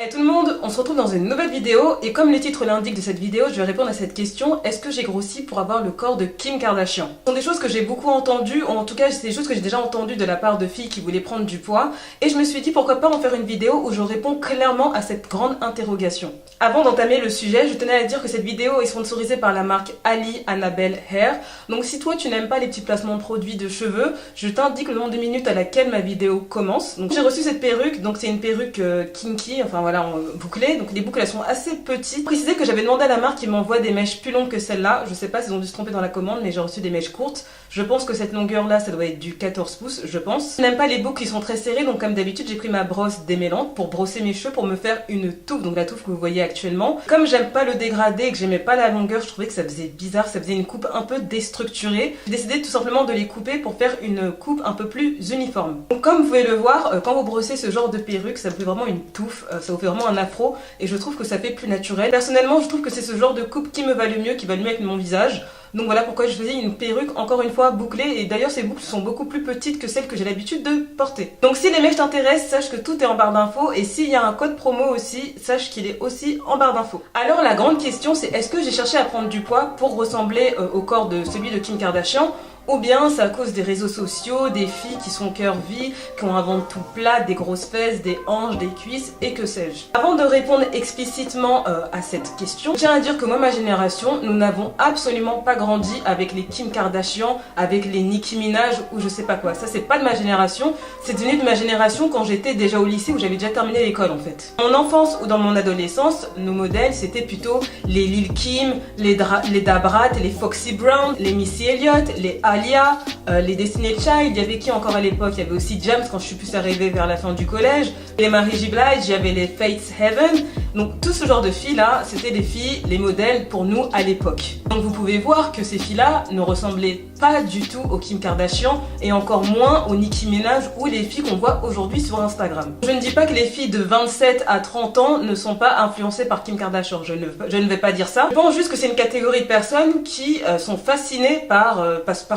Hey tout le monde, on se retrouve dans une nouvelle vidéo et comme le titre l'indique de cette vidéo, je vais répondre à cette question: est-ce que j'ai grossi pour avoir le corps de Kim Kardashian? Ce sont des choses que j'ai beaucoup entendues, ou en tout cas c'est des choses que j'ai déjà entendues de la part de filles qui voulaient prendre du poids, et je me suis dit pourquoi pas en faire une vidéo où je réponds clairement à cette grande interrogation. Avant d'entamer le sujet, je tenais à dire que cette vidéo est sponsorisée par la marque Ali Annabelle Hair, donc si toi tu n'aimes pas les petits placements de produits de cheveux, je t'indique le nombre de minutes à laquelle ma vidéo commence. Donc j'ai reçu cette perruque, donc c'est une perruque kinky, enfin voilà, bouclée, donc les boucles elles sont assez petites. Préciser que j'avais demandé à la marque qui m'envoie des mèches plus longues que celle-là, je sais pas s'ils ont dû se tromper dans la commande, mais j'ai reçu des mèches courtes. Je pense que cette longueur là ça doit être du 14 pouces, je pense. Je n'aime pas les boucles qui sont très serrées, donc comme d'habitude j'ai pris ma brosse démêlante pour brosser mes cheveux, pour me faire une touffe, donc la touffe que vous voyez actuellement. Comme j'aime pas le dégradé et que j'aimais pas la longueur, je trouvais que ça faisait bizarre, ça faisait une coupe un peu déstructurée. J'ai décidé tout simplement de les couper pour faire une coupe un peu plus uniforme. Donc comme vous pouvez le voir, quand vous brossez ce genre de perruque, ça vous fait vraiment une touffe, ça vous fait vraiment un afro et je trouve que ça fait plus naturel. Personnellement, je trouve que c'est ce genre de coupe qui me va le mieux, qui va le mieux avec mon visage. Donc voilà pourquoi je faisais une perruque encore une fois bouclée, et d'ailleurs ces boucles sont beaucoup plus petites que celles que j'ai l'habitude de porter. Donc si les mèches t'intéressent, sache que tout est en barre d'infos, et s'il y a un code promo aussi, sache qu'il est aussi en barre d'infos. Alors la grande question c'est: est-ce que j'ai cherché à prendre du poids pour ressembler au corps de celui de Kim Kardashian? Ou bien c'est à cause des réseaux sociaux, des filles qui sont curvy, qui ont un ventre tout plat, des grosses fesses, des hanches, des cuisses et que sais-je. Avant de répondre explicitement à cette question, je tiens à dire que moi, ma génération, nous n'avons absolument pas grandi avec les Kim Kardashian, avec les Nicki Minaj ou je sais pas quoi. Ça c'est pas de ma génération, c'est devenu de ma génération quand j'étais déjà au lycée, où j'avais déjà terminé l'école en fait. Dans mon enfance ou dans mon adolescence, nos modèles c'était plutôt les Lil Kim, les Dabrat, les Foxy Brown, les Missy Elliott, les Alia, les Destiny's Child. Il y avait qui encore à l'époque? Il y avait aussi James quand je suis plus arrivée vers la fin du collège, les Mary J. Blige, il y avait les Faith Heaven. Donc tout ce genre de filles là, c'était des filles, les modèles pour nous à l'époque. Donc vous pouvez voir que ces filles là ne ressemblaient pas du tout aux Kim Kardashian et encore moins aux Nicki Minaj ou les filles qu'on voit aujourd'hui sur Instagram. Je ne dis pas que les filles de 27 à 30 ans ne sont pas influencées par Kim Kardashian, je ne vais pas dire ça. Je pense juste que c'est une catégorie de personnes qui sont fascinées par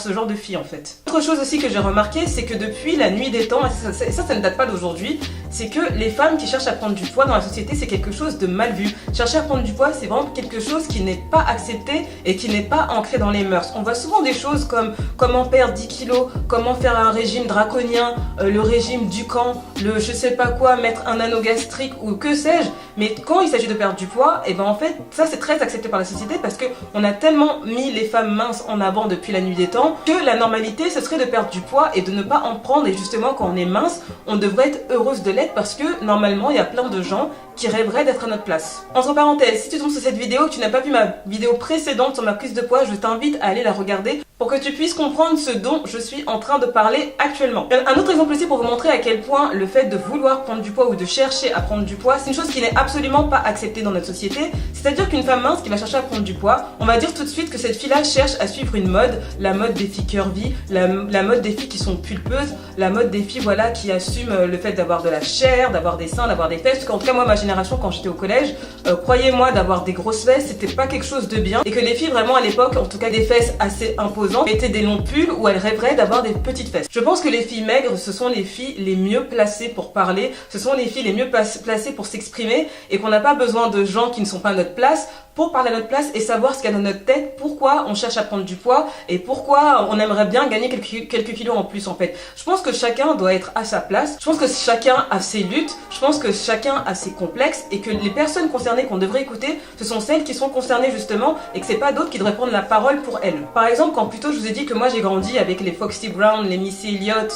ce genre de filles en fait. Autre chose aussi que j'ai remarqué, c'est que depuis la nuit des temps, et ça ne date pas d'aujourd'hui, c'est que les femmes qui cherchent à prendre du poids dans la société, c'est quelque chose de mal vu. Chercher à prendre du poids, c'est vraiment quelque chose qui n'est pas accepté et qui n'est pas ancré dans les mœurs. On voit souvent des choses comme comment perdre 10 kilos, comment faire un régime draconien, le régime du camp, le je sais pas quoi, mettre un anneau gastrique ou que sais-je. Mais quand il s'agit de perdre du poids, et ben en fait, ça c'est très accepté par la société parce que on a tellement mis les femmes minces en avant depuis la nuit des temps que la normalité ce serait de perdre du poids et de ne pas en prendre. Et justement, quand on est mince, on devrait être heureuse de l'être parce que normalement il y a plein de gens qui rêveraient d'être à notre place. Entre parenthèses, si tu tombes sur cette vidéo et que tu n'as pas vu ma vidéo précédente sur ma prise de poids, je t'invite à aller la regarder pour que tu puisses comprendre ce dont je suis en train de parler actuellement. Un autre exemple aussi pour vous montrer à quel point le fait de vouloir prendre du poids ou de chercher à prendre du poids, c'est une chose qui n'est absolument pas acceptée dans notre société. C'est-à-dire qu'une femme mince qui va chercher à prendre du poids, on va dire tout de suite que cette fille-là cherche à suivre une mode, la mode des filles curvy, la mode des filles qui sont pulpeuses, la mode des filles voilà qui assument le fait d'avoir de la chair, d'avoir des seins, d'avoir des fesses. Parce qu'en tout cas moi, ma génération, quand j'étais au collège, croyez-moi, d'avoir des grosses fesses, c'était pas quelque chose de bien. Et que les filles vraiment à l'époque, en tout cas des fesses assez imposantes, mettaient des longs pulls où elles rêveraient d'avoir des petites fesses. Je pense que les filles maigres, ce sont les filles les mieux placées pour parler, ce sont les filles les mieux placées pour s'exprimer, et qu'on n'a pas besoin de gens qui ne sont pas à notre place pour parler à notre place et savoir ce qu'il y a dans notre tête, pourquoi on cherche à prendre du poids et pourquoi on aimerait bien gagner quelques kilos en plus en fait. Je pense que chacun doit être à sa place, je pense que chacun a ses luttes, je pense que chacun a ses complexes et que les personnes concernées qu'on devrait écouter, ce sont celles qui sont concernées justement et que c'est pas d'autres qui devraient prendre la parole pour elles. Par exemple, quand plutôt je vous ai dit que moi j'ai grandi avec les Foxy Brown, les Missy Elliott,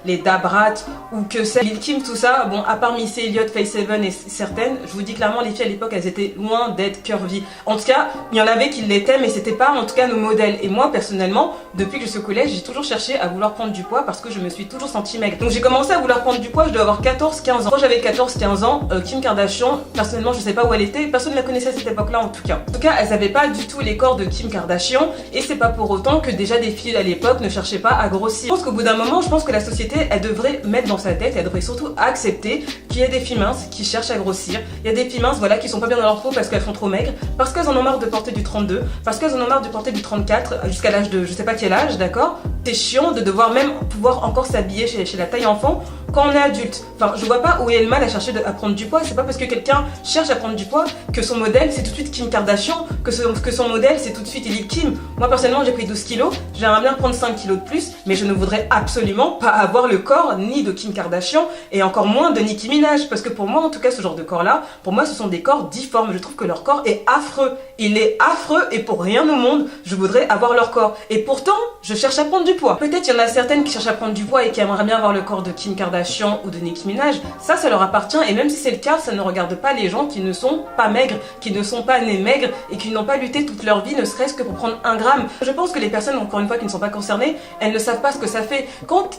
les Dabrat ou que c'est Lil Kim, tout ça, bon à part Missy Elliott, Faith Heaven et certaines, je vous dis clairement les filles à l'époque elles étaient loin d'être curvy. En tout cas, il y en avait qui l'étaient, mais c'était pas en tout cas nos modèles. Et moi, personnellement, depuis que je suis au collège, j'ai toujours cherché à vouloir prendre du poids parce que je me suis toujours sentie maigre. Donc j'ai commencé à vouloir prendre du poids, je dois avoir 14-15 ans. Quand j'avais 14-15 ans, Kim Kardashian, personnellement, je sais pas où elle était, personne ne la connaissait à cette époque-là en tout cas. En tout cas, elles avaient pas du tout les corps de Kim Kardashian, et c'est pas pour autant que déjà des filles à l'époque ne cherchaient pas à grossir. Je pense qu'au bout d'un moment, je pense que la société, elle devrait mettre dans sa tête, elle devrait surtout accepter qu'il y a des filles minces qui cherchent à grossir. Il y a des filles minces, voilà, qui sont pas bien dans leur peau parce qu'elles sont trop maigres, parce qu'elles en ont marre de porter du 32, parce qu'elles en ont marre de porter du 34 jusqu'à l'âge de je sais pas quel âge, d'accord? C'est chiant de devoir même pouvoir encore s'habiller chez la taille enfant quand on est adulte. Enfin, je vois pas où est le mal à chercher à prendre du poids. C'est pas parce que quelqu'un cherche à prendre du poids que son modèle c'est tout de suite Kim Kardashian, que son modèle c'est tout de suite Lil Kim. Moi personnellement j'ai pris 12 kilos, j'aimerais bien prendre 5 kilos de plus, mais je ne voudrais absolument pas avoir le corps ni de Kim Kardashian et encore moins de Nicki Minaj, parce que pour moi en tout cas ce genre de corps là, pour moi ce sont des corps difformes. Je trouve que leur corps est affreux, il est affreux et pour rien au monde je voudrais avoir leur corps. Et pourtant je cherche à prendre du poids. Peut-être il y en a certaines qui cherchent à prendre du poids et qui aimeraient bien avoir le corps de Kim Kardashian ou de Nicki Minaj, ça leur appartient, et même si c'est le cas, ça ne regarde pas les gens qui ne sont pas maigres, qui ne sont pas nés maigres et qui n'ont pas lutté toute leur vie, ne serait-ce que pour prendre 1 gramme. Je pense que les personnes, encore une fois, qui ne sont pas concernées, elles ne savent pas ce que ça fait. Quand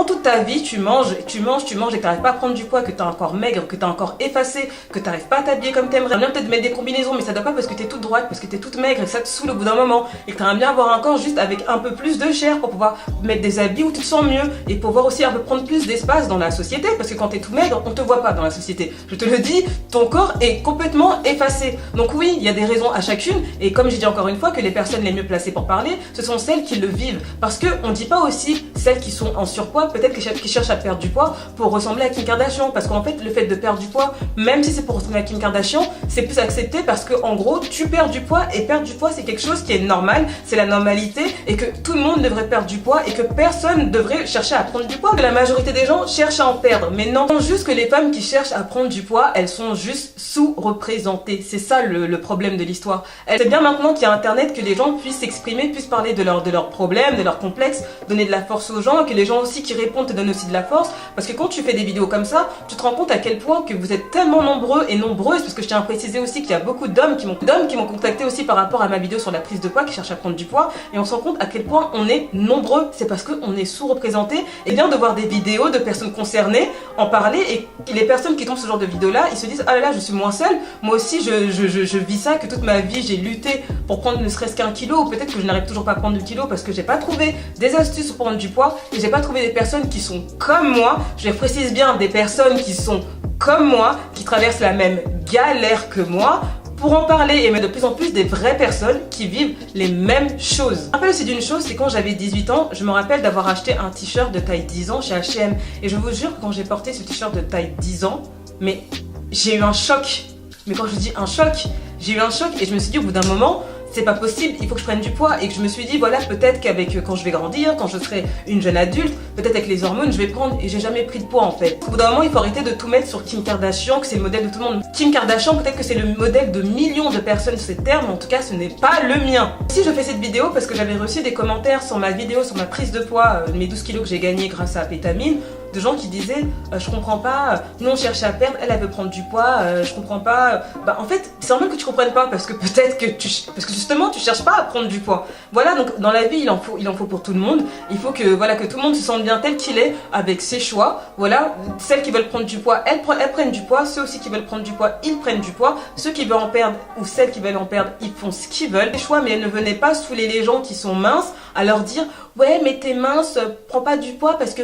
toute ta vie, tu manges et que tu n'arrives pas à prendre du poids, que tu as un corps maigre, que tu as un corps effacé, que tu n'arrives pas à t'habiller comme tu aimerais, bien peut-être mettre des combinaisons, mais ça doit pas parce que tu es toute droite, parce que tu es toute maigre et que ça te saoule au bout d'un moment, et que tu aimerais bien avoir un corps juste avec un peu plus de chair pour pouvoir mettre des habits où tu te sens mieux et pouvoir aussi un peu prendre plus d'espace dans la société, parce que quand tu es tout maigre, on te voit pas dans la société. Je te le dis, ton corps est complètement effacé. Donc oui, il y a des raisons à chacune, et comme j'ai dit encore une fois, que les personnes les mieux placées pour parler, ce sont celles qui le vivent. Parce que on dit pas aussi celles qui sont en surpoids, peut-être qui cherchent à perdre du poids pour ressembler à Kim Kardashian. Parce qu'en fait, le fait de perdre du poids, même si c'est pour ressembler à Kim Kardashian, c'est plus accepté parce que en gros, tu perds du poids, et perdre du poids, c'est quelque chose qui est normal, c'est la normalité, et que tout le monde devrait perdre du poids, et que personne devrait chercher à prendre du poids. Que la majorité des gens cherchent à en perdre, mais non, juste que les femmes qui cherchent à prendre du poids, elles sont juste sous-représentées. C'est ça le problème de l'histoire. C'est bien maintenant qu'il y a internet que les gens puissent s'exprimer, puissent parler de leurs problèmes, de leurs complexes, donner de la force aux gens, et que les gens aussi qui répondent te donnent aussi de la force, parce que quand tu fais des vidéos comme ça, tu te rends compte à quel point que vous êtes tellement nombreux et nombreuses, parce que je tiens à préciser aussi qu'il y a beaucoup d'hommes qui m'ont contacté aussi par rapport à ma vidéo sur la prise de poids, qui cherchent à prendre du poids, et on se rend compte à quel point on est nombreux. C'est parce qu'on est sous-représenté, et bien de voir des vidéos de personnes concernées en parler, et les personnes qui tombent ce genre de vidéos là, ils se disent ah là là, je suis moins seule, moi aussi je vis ça, que toute ma vie j'ai lutté pour prendre ne serait-ce qu'un kilo, ou peut-être que je n'arrive toujours pas à prendre du kilo parce que j'ai pas trouvé des astuces pour prendre du poids, et j'ai pas trouvé des personnes qui sont comme moi. Je précise bien, des personnes qui sont comme moi, qui traversent la même galère que moi, pour en parler, et mettre de plus en plus des vraies personnes qui vivent les mêmes choses. Je me rappelle aussi d'une chose, c'est quand j'avais 18 ans, je me rappelle d'avoir acheté un t-shirt de taille 10 ans chez H&M, et je vous jure que quand j'ai porté ce t-shirt de taille 10 ans, mais j'ai eu un choc. Mais quand je dis un choc, j'ai eu un choc, et je me suis dit au bout d'un moment, c'est pas possible, il faut que je prenne du poids, et que je me suis dit voilà, peut-être qu'avec quand je vais grandir, quand je serai une jeune adulte, peut-être avec les hormones je vais prendre, et j'ai jamais pris de poids en fait. Au bout d'un moment il faut arrêter de tout mettre sur Kim Kardashian, que c'est le modèle de tout le monde. Kim Kardashian, peut-être que c'est le modèle de millions de personnes sur cette terre, mais en tout cas ce n'est pas le mien. Si je fais cette vidéo parce que j'avais reçu des commentaires sur ma vidéo, sur ma prise de poids, mes 12 kilos que j'ai gagné grâce à Pétamine, de gens qui disaient je comprends pas, nous on cherche à perdre, elle veut prendre du poids, je comprends pas. Bah en fait c'est normal que tu comprennes pas, parce que peut-être que parce que justement tu cherches pas à prendre du poids. Voilà, donc dans la vie il en faut pour tout le monde. Il faut que voilà, que tout le monde se sente bien tel qu'il est avec ses choix. Voilà, celles qui veulent prendre du poids, elles prennent du poids, ceux aussi qui veulent prendre du poids, ils prennent du poids, ceux qui veulent en perdre ou celles qui veulent en perdre, ils font ce qu'ils veulent. Les choix, mais ne venez pas saouler les gens qui sont minces à leur dire ouais mais t'es mince, prends pas du poids parce que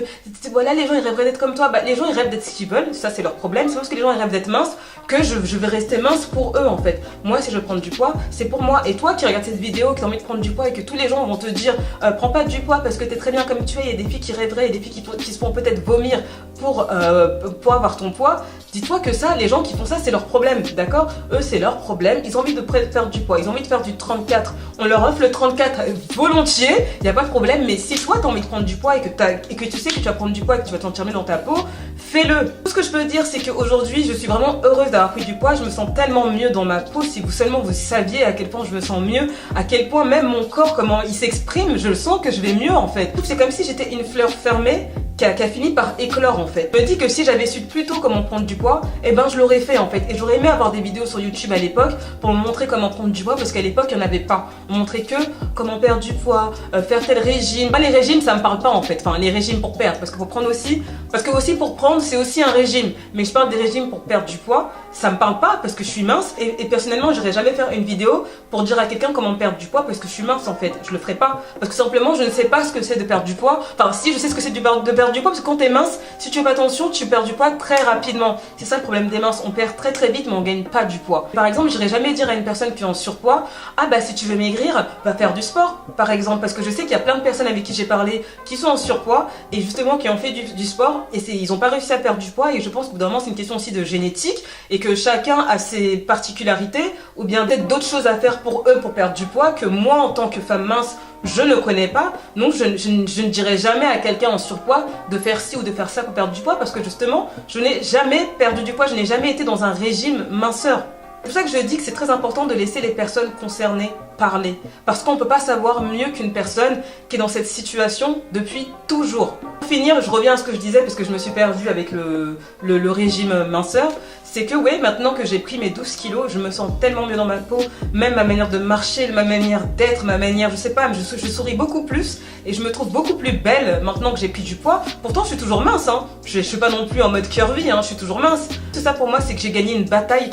voilà, les gens ils rêveraient d'être comme toi. Bah les gens ils rêvent d'être ce qu'ils veulent, ça c'est leur problème. C'est parce que les gens ils rêvent d'être minces que je vais rester mince pour eux en fait. Moi si je veux prendre du poids, c'est pour moi. Et toi qui regardes cette vidéo, qui as envie de prendre du poids, et que tous les gens vont te dire prends pas du poids parce que t'es très bien comme tu es, il y a des filles qui rêveraient, et des filles qui se font peut-être vomir pour avoir ton poids. Dis-toi que ça, les gens qui font ça, c'est leur problème, d'accord? Eux, c'est leur problème. Ils ont envie de faire du poids, ils ont envie de faire du 34. On leur offre le 34 volontiers, il n'y a pas de problème. Mais si toi, tu as envie de prendre du poids, et que tu sais que tu vas prendre du poids et que tu vas t'en tirer dans ta peau, fais-le. Tout ce que je peux dire, c'est qu'aujourd'hui, je suis vraiment heureuse d'avoir pris du poids. Je me sens tellement mieux dans ma peau. Si vous seulement vous saviez à quel point je me sens mieux, à quel point même mon corps, comment il s'exprime, je le sens que je vais mieux en fait. C'est comme si j'étais une fleur fermée qui a fini par éclore en fait. Je me dis que si j'avais su plus tôt comment prendre du poids, eh ben je l'aurais fait en fait. Et j'aurais aimé avoir des vidéos sur YouTube à l'époque pour me montrer comment prendre du poids, parce qu'à l'époque il n'y en avait pas. On montrait que comment perdre du poids, faire tel régime. Moi les régimes ça me parle pas en fait, enfin les régimes pour perdre, parce que pour prendre aussi, parce que aussi pour prendre c'est aussi un régime. Mais je parle des régimes pour perdre du poids, ça me parle pas parce que je suis mince, et personnellement j'irais jamais faire une vidéo pour dire à quelqu'un comment perdre du poids parce que je suis mince en fait. Je le ferai pas, parce que simplement je ne sais pas ce que c'est de perdre du poids. Enfin si je sais ce que c'est de perdre perdre du poids parce que quand t'es mince, si tu fais pas attention, tu perds du poids très rapidement. C'est ça le problème des minces, on perd très très vite mais on gagne pas du poids. Par exemple, j'irais jamais dire à une personne qui est en surpoids, ah bah si tu veux maigrir, va faire du sport par exemple, parce que je sais qu'il y a plein de personnes avec qui j'ai parlé qui sont en surpoids et justement qui ont fait du sport et ils ont pas réussi à perdre du poids, et je pense que vraiment c'est une question aussi de génétique et que chacun a ses particularités ou bien peut-être d'autres choses à faire pour eux pour perdre du poids que moi en tant que femme mince je ne connais pas. Donc je ne dirais jamais à quelqu'un en surpoids de faire ci ou de faire ça pour perdre du poids, parce que justement je n'ai jamais perdu du poids, je n'ai jamais été dans un régime minceur. C'est pour ça que je dis que c'est très important de laisser les personnes concernées parler, parce qu'on ne peut pas savoir mieux qu'une personne qui est dans cette situation depuis toujours. Pour finir, je reviens à ce que je disais parce que je me suis perdue avec le régime minceur. C'est que ouais, maintenant que j'ai pris mes 12 kilos, je me sens tellement mieux dans ma peau, même ma manière de marcher, ma manière d'être, ma manière, je sais pas, je souris beaucoup plus et je me trouve beaucoup plus belle maintenant que j'ai pris du poids. Pourtant, je suis toujours mince, hein. Je suis pas non plus en mode curvy, hein, je suis toujours mince. Tout ça pour moi, c'est que j'ai gagné une bataille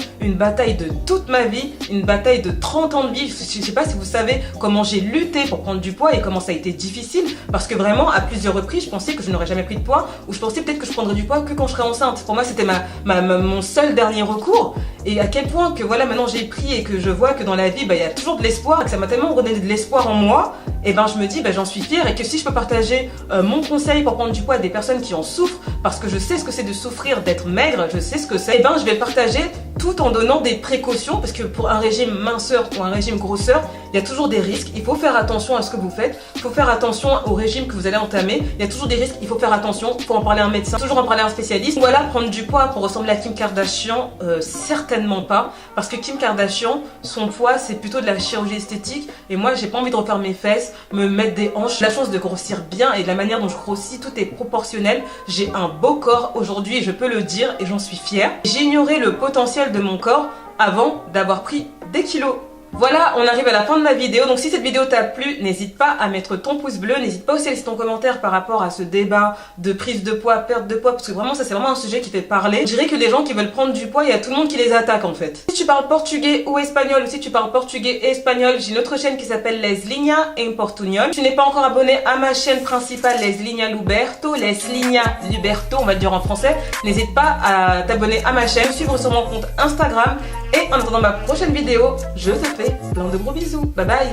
de toute ma vie, une bataille de 30 ans de vie. Je sais pas si vous savez comment j'ai lutté pour prendre du poids et comment ça a été difficile, parce que vraiment, à plusieurs reprises, je pensais que je n'aurais jamais pris de poids, ou je pensais peut-être que je prendrais du poids que quand je serais enceinte. Pour moi, c'était mon seul dernier recours. Et à quel point que voilà, maintenant j'ai pris et que je vois que dans la vie, il y a toujours de l'espoir, et que ça m'a tellement redonné de l'espoir en moi, et je me dis, j'en suis fière, et que si je peux partager mon conseil pour prendre du poids à des personnes qui en souffrent, parce que je sais ce que c'est de souffrir, d'être maigre, je sais ce que c'est, et je vais le partager tout en donnant des précautions, parce que pour un régime minceur ou un régime grosseur, il y a toujours des risques, il faut faire attention à ce que vous faites, il faut faire attention au régime que vous allez entamer, il y a toujours des risques, il faut faire attention, il faut en parler à un médecin, toujours en parler à un spécialiste. Voilà, prendre du poids pour ressembler à Kim Kardashian, certainement pas, parce que Kim Kardashian, son poids c'est plutôt de la chirurgie esthétique, et moi j'ai pas envie de refaire mes fesses, me mettre des hanches. J'ai la chance de grossir bien, et de la manière dont je grossis, tout est proportionnel. J'ai un beau corps aujourd'hui, je peux le dire, et j'en suis fière. J'ai ignoré le potentiel de mon corps avant d'avoir pris des kilos. Voilà, on arrive à la fin de ma vidéo. Donc si cette vidéo t'a plu, n'hésite pas à mettre ton pouce bleu, n'hésite pas aussi à laisser ton commentaire par rapport à ce débat de prise de poids, perte de poids, parce que vraiment ça c'est vraiment un sujet qui fait parler. Je dirais que les gens qui veulent prendre du poids, il y a tout le monde qui les attaque en fait. Si tu parles portugais ou espagnol, ou si tu parles portugais et espagnol, j'ai une autre chaîne qui s'appelle Les Lignas en Portugnol. Si tu n'es pas encore abonné à ma chaîne principale Les Lignas Luberto, on va dire en français, n'hésite pas à t'abonner à ma chaîne, suivre sur mon compte Instagram, et en attendant ma prochaine vidéo, je te fais plein de gros bisous. Bye bye.